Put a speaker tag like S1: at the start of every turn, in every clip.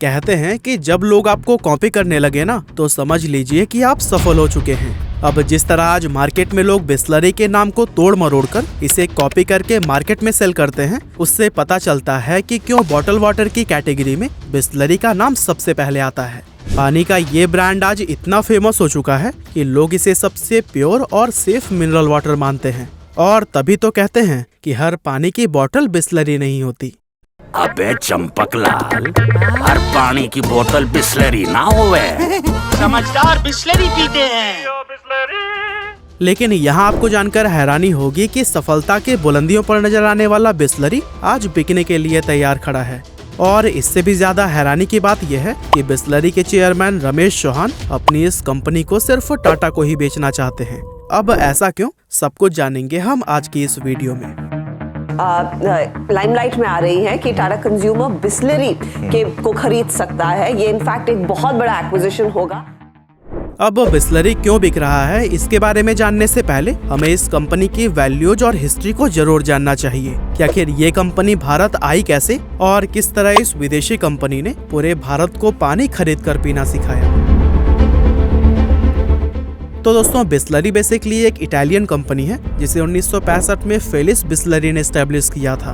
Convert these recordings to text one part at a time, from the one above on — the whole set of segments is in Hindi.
S1: कहते हैं कि जब लोग आपको कॉपी करने लगे ना, तो समझ लीजिए कि आप सफल हो चुके हैं। अब जिस तरह आज मार्केट में लोग बिस्लरी के नाम को तोड़ मरोड़ कर इसे कॉपी करके मार्केट में सेल करते हैं, उससे पता चलता है कि क्यों बॉटल वाटर की कैटेगरी में बिस्लरी का नाम सबसे पहले आता है। पानी का ये ब्रांड आज इतना फेमस हो चुका है कि लोग इसे सबसे प्योर और सेफ मिनरल वाटर मानते हैं, और तभी तो कहते हैं कि हर पानी की बोतल बिस्लरी नहीं होती।
S2: अबे चंपकलाल, हर पानी की बोतल बिस्लरी ना होवे।
S3: समझदार बिस्लरी पीते हैं।
S1: लेकिन यहाँ आपको जानकर हैरानी होगी कि सफलता के बुलंदियों पर नजर आने वाला बिस्लरी आज बिकने के लिए तैयार खड़ा है। और इससे भी ज्यादा हैरानी की बात यह है कि बिस्लरी के चेयरमैन रमेश चौहान अपनी इस कंपनी को सिर्फ टाटा को ही बेचना चाहते हैं। अब ऐसा क्यों, सब कुछ जानेंगे हम आज की इस वीडियो में।
S4: लाइमलाइट में आ रही है कि टाटा कंज्यूमर बिस्लरी को खरीद सकता है। ये इनफैक्ट एक बहुत बड़ा एक्विजिशन होगा।
S1: अब बिस्लरी क्यों बिक रहा है, इसके बारे में जानने से पहले हमें इस कंपनी की वैल्यूज और हिस्ट्री को जरूर जानना चाहिए कि आखिर ये कंपनी भारत आई कैसे और किस तरह इस विदेशी कंपनी ने पूरे भारत को पानी खरीद कर पीना सिखाया। तो दोस्तों, बिस्लरी बेसिकली एक इटालियन कंपनी है जिसे 1965 में फेलिस बिस्लरी ने एस्टेब्लिश किया था।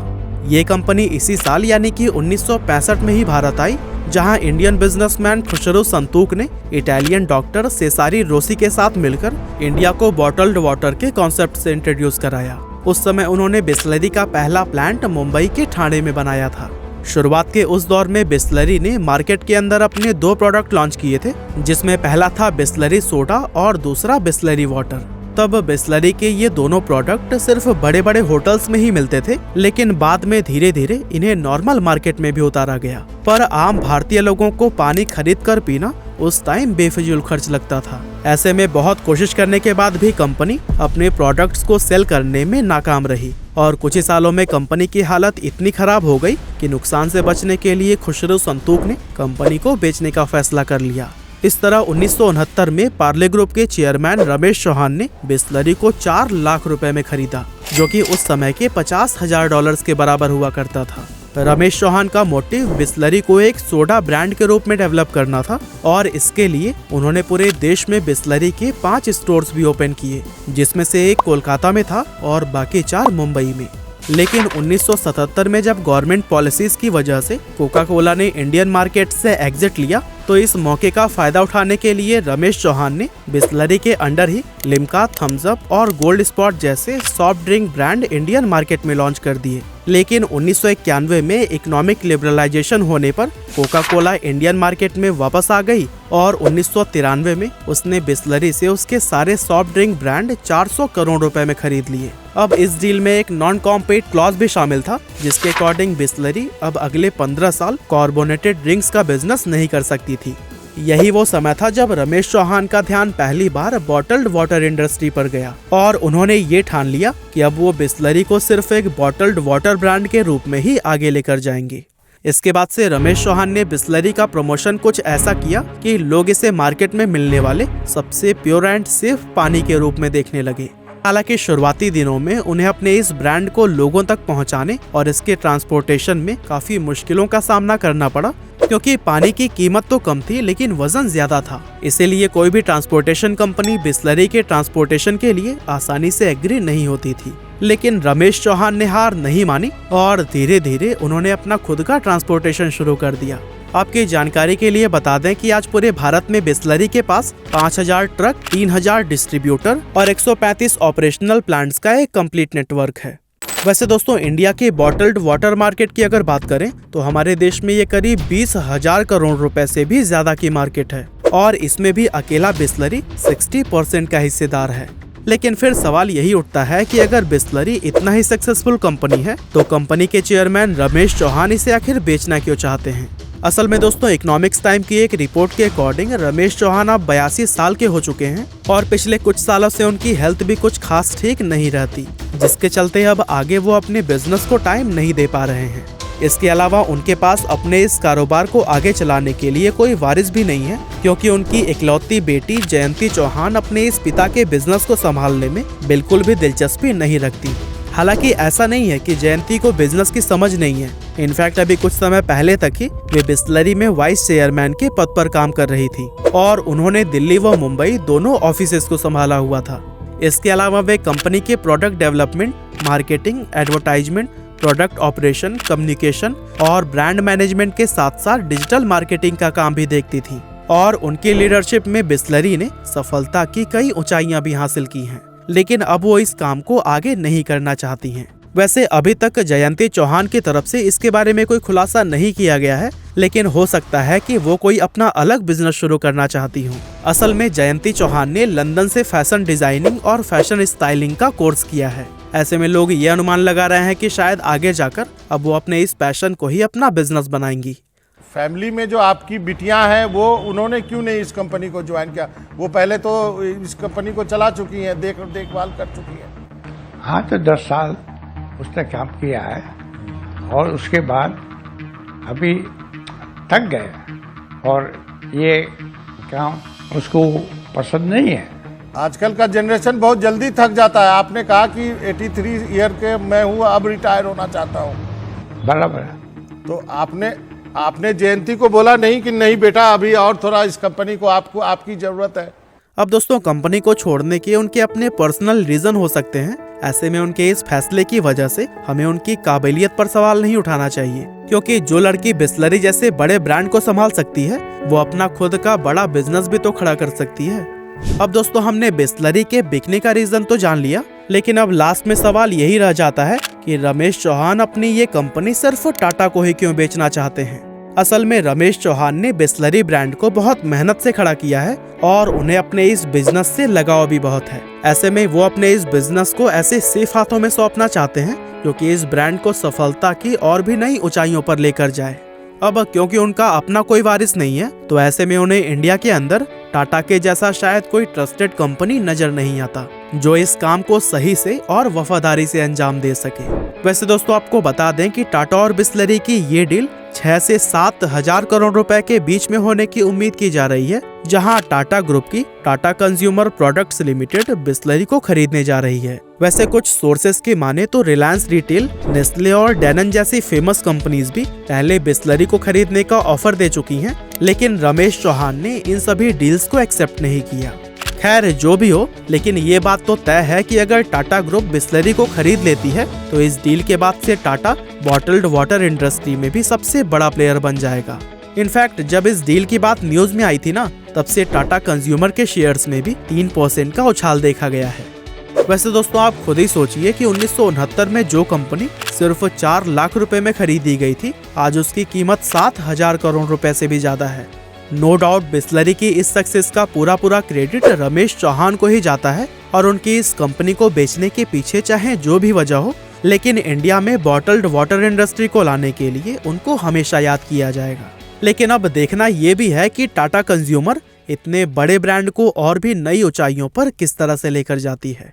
S1: ये कंपनी इसी साल यानी कि 1965 में ही भारत आई, जहां इंडियन बिजनेसमैन खुशरो संतूक ने इटालियन डॉक्टर सेसारी रोसी के साथ मिलकर इंडिया को बॉटल्ड वाटर के कॉन्सेप्ट से इंट्रोड्यूस कराया। उस समय उन्होंने बिस्लरी का पहला प्लांट मुंबई के ठाणे में बनाया था। शुरुआत के उस दौर में बिस्लरी ने मार्केट के अंदर अपने 2 प्रोडक्ट लॉन्च किए थे, जिसमें पहला था बिस्लरी सोडा और दूसरा बिस्लरी वाटर। तब बिस्लरी के ये दोनों प्रोडक्ट सिर्फ बड़े बड़े होटल्स में ही मिलते थे, लेकिन बाद में धीरे धीरे इन्हें नॉर्मल मार्केट में भी उतारा गया। पर आम भारतीय लोगों को पानी खरीद कर पीना उस टाइम बेफिजूल खर्च लगता था। ऐसे में बहुत कोशिश करने के बाद भी कंपनी अपने प्रोडक्ट्स को सेल करने में नाकाम रही और कुछ ही सालों में कंपनी की हालत इतनी खराब हो गई कि नुकसान से बचने के लिए खुशरो संतूक ने कंपनी को बेचने का फैसला कर लिया। इस तरह 1969 में पार्ले ग्रुप के चेयरमैन रमेश चौहान ने बिस्लरी को 4 लाख रुपए में खरीदा, जो कि उस समय के $50,000 के बराबर हुआ करता था। रमेश चौहान का मोटिव बिस्लरी को एक सोडा ब्रांड के रूप में डेवलप करना था और इसके लिए उन्होंने पूरे देश में बिस्लरी के 5 स्टोर्स भी ओपन किए, जिसमें से एक कोलकाता में था और बाकी 4 मुंबई में। लेकिन 1977 में जब गवर्नमेंट पॉलिसीज की वजह से कोका कोला ने इंडियन मार्केट से एग्जिट लिया, तो इस मौके का फायदा उठाने के लिए रमेश चौहान ने बिस्लरी के अंडर ही लिम्का, थम्स अप और गोल्ड स्पॉट जैसे soft drink brand Indian market में लॉन्च कर दिए। लेकिन 1991 में इकोनॉमिक लिबरलाइजेशन होने पर कोका कोला इंडियन मार्केट में वापस आ गई और 1993 में उसने बिस्लरी से उसके सारे सॉफ्ट ड्रिंक ब्रांड 400 करोड़ रुपए में खरीद लिए। अब इस डील में एक नॉन कॉम्पीट क्लॉज भी शामिल था, जिसके अकॉर्डिंग बिस्लरी अब अगले 15 साल कार्बोनेटेड ड्रिंक्स का बिजनेस नहीं कर सकती थी। यही वो समय था जब रमेश चौहान का ध्यान पहली बार बॉटल्ड वाटर इंडस्ट्री पर गया और उन्होंने ये ठान लिया कि अब वो बिस्लरी को सिर्फ एक बॉटल्ड वाटर ब्रांड के रूप में ही आगे लेकर जाएंगे। इसके बाद से रमेश चौहान ने बिस्लरी का प्रमोशन कुछ ऐसा किया कि लोग इसे मार्केट में मिलने वाले सबसे प्योर एंड सेफ पानी के रूप में देखने लगे। हालांकि शुरुआती दिनों में उन्हें अपने इस ब्रांड को लोगों तक पहुंचाने और इसके ट्रांसपोर्टेशन में काफी मुश्किलों का सामना करना पड़ा, क्योंकि पानी की कीमत तो कम थी लेकिन वजन ज्यादा था। इसीलिए कोई भी ट्रांसपोर्टेशन कंपनी बिस्लरी के ट्रांसपोर्टेशन के लिए आसानी से एग्री नहीं होती थी। लेकिन रमेश चौहान ने हार नहीं मानी और धीरे धीरे उन्होंने अपना खुद का ट्रांसपोर्टेशन शुरू कर दिया। आपकी जानकारी के लिए बता दें कि आज पूरे भारत में बिस्लरी के पास 5000 ट्रक, 3000 डिस्ट्रीब्यूटर और 135 ऑपरेशनल प्लांट्स का एक कंप्लीट नेटवर्क है। वैसे दोस्तों, इंडिया के बॉटल्ड वाटर मार्केट की अगर बात करें तो हमारे देश में ये करीब 20,000 करोड़ रुपए से भी ज्यादा की मार्केट है और इसमें भी अकेला बिस्लरी 60% का हिस्सेदार है। लेकिन फिर सवाल यही उठता है कि अगर बिस्लरी इतना ही सक्सेसफुल कंपनी है तो कंपनी के चेयरमैन रमेश चौहान इसे आखिर बेचना क्यों चाहते हैं। असल में दोस्तों, इकोनॉमिक्स टाइम की एक रिपोर्ट के अकॉर्डिंग रमेश चौहान अब 82 साल के हो चुके हैं और पिछले कुछ सालों से उनकी हेल्थ भी कुछ खास ठीक नहीं रहती, जिसके चलते अब आगे वो अपने बिजनेस को टाइम नहीं दे पा रहे हैं। इसके अलावा उनके पास अपने इस कारोबार को आगे चलाने के लिए कोई वारिस भी नहीं है, क्योंकि उनकी इकलौती बेटी जयंती चौहान अपने इस पिता के बिजनेस को संभालने में बिल्कुल भी दिलचस्पी नहीं रखती। हालांकि ऐसा नहीं है कि जयंती को बिजनेस की समझ नहीं है। इनफैक्ट अभी कुछ समय पहले तक ही वे बिस्लरी में वाइस चेयरमैन के पद पर काम कर रही थी और उन्होंने दिल्ली व मुंबई दोनों ऑफिसेस को संभाला हुआ था। इसके अलावा वे कंपनी के product development, marketing, advertisement, product operation, communication और ब्रांड मैनेजमेंट के साथ साथ डिजिटल मार्केटिंग का काम भी देखती थी और उनकी लीडरशिप में बिस्लरी ने सफलता की कई ऊंचाइयां भी हासिल की हैं। लेकिन अब वो इस काम को आगे नहीं करना चाहती हैं। वैसे अभी तक जयंती चौहान की तरफ से इसके बारे में कोई खुलासा नहीं किया गया है, लेकिन हो सकता है कि वो कोई अपना अलग बिजनेस शुरू करना चाहती हूँ। असल में जयंती चौहान ने लंदन से फैशन डिजाइनिंग और फैशन स्टाइलिंग का कोर्स किया है। ऐसे में लोग ये अनुमान लगा रहे हैं कि शायद आगे जाकर अब वो अपने इस पैशन को ही अपना बिजनेस बनाएंगी।
S5: फैमिली में जो आपकी बिटियां हैं वो उन्होंने क्यों नहीं इस कंपनी को ज्वाइन किया? वो पहले तो इस कंपनी को चला चुकी हैं, देखभाल कर चुकी हैं।
S6: हाँ, तो 10 साल उसने काम किया है और उसके बाद अभी थक गए और ये काम उसको पसंद नहीं है।
S5: आजकल का जनरेशन बहुत जल्दी थक जाता है। आपने कहा कि 83 ईयर के मैं हूँ, अब रिटायर होना चाहता हूँ।
S6: बराबर है।
S5: तो आपने जयंती को बोला नहीं कि नहीं बेटा, अभी और थोड़ा इस कंपनी को आपकी जरूरत है?
S1: अब दोस्तों, कंपनी को छोड़ने के उनके अपने पर्सनल रीजन हो सकते हैं। ऐसे में उनके इस फैसले की वजह से हमें उनकी काबिलियत पर सवाल नहीं उठाना चाहिए, क्योंकि जो लड़की बिस्लरी जैसे बड़े ब्रांड को संभाल सकती है वो अपना खुद का बड़ा बिजनेस भी तो खड़ा कर सकती है। अब दोस्तों, हमने बिस्लरी के बिकने का रीजन तो जान लिया, लेकिन अब लास्ट में सवाल यही रह जाता है कि रमेश चौहान अपनी ये कंपनी सिर्फ टाटा को ही क्यों बेचना चाहते हैं। असल में रमेश चौहान ने बिस्लरी ब्रांड को बहुत मेहनत से खड़ा किया है और उन्हें अपने इस बिजनेस से लगाव भी बहुत है। ऐसे में वो अपने इस बिजनेस को ऐसे सेफ हाथों में सौंपना चाहते हैं जो कि इस ब्रांड को सफलता की और भी नई ऊंचाइयों पर लेकर जाए। अब क्योंकि उनका अपना कोई वारिस नहीं है, तो ऐसे में उन्हें इंडिया के अंदर टाटा के जैसा शायद कोई ट्रस्टेड कंपनी नजर नहीं आता जो इस काम को सही से और वफादारी से अंजाम दे सके। वैसे दोस्तों, आपको बता दें कि टाटा और बिस्लरी की ये डील 6 से 7 हजार करोड़ रुपए के बीच में होने की उम्मीद की जा रही है, जहां टाटा ग्रुप की Tata consumer products limited Bisleri को खरीदने जा रही है। वैसे कुछ सोर्सेस की माने तो रिलायंस रिटेल, नेस्ले और डैनन जैसी फेमस कंपनीज भी पहले बिस्लरी को खरीदने का ऑफर दे चुकी हैं, लेकिन रमेश चौहान ने इन सभी डील्स को एक्सेप्ट नहीं किया। खैर, जो भी हो, लेकिन ये बात तो तय है कि अगर टाटा ग्रुप बिस्लरी को खरीद लेती है तो इस डील के बाद से टाटा बॉटल्ड वाटर इंडस्ट्री में भी सबसे बड़ा प्लेयर बन जाएगा। इनफैक्ट जब इस डील की बात न्यूज में आई थी ना, तब से टाटा कंज्यूमर के शेयर्स में भी 3% का उछाल देखा गया है। वैसे दोस्तों, आप खुद ही सोचिए कि 1969 में जो कंपनी सिर्फ 4 लाख रुपए में खरीदी गई थी, आज उसकी कीमत 7,000 करोड़ रुपए से भी ज्यादा है। नो डाउट बिस्लरी की इस सक्सेस का पूरा क्रेडिट रमेश चौहान को ही जाता है और उनकी इस कंपनी को बेचने के पीछे चाहे जो भी वजह हो, लेकिन इंडिया में बॉटल्ड वाटर इंडस्ट्री को लाने के लिए उनको हमेशा याद किया जाएगा। लेकिन अब देखना ये भी है कि टाटा कंज्यूमर इतने बड़े ब्रांड को और भी नई ऊंचाइयों पर किस तरह से लेकर जाती है।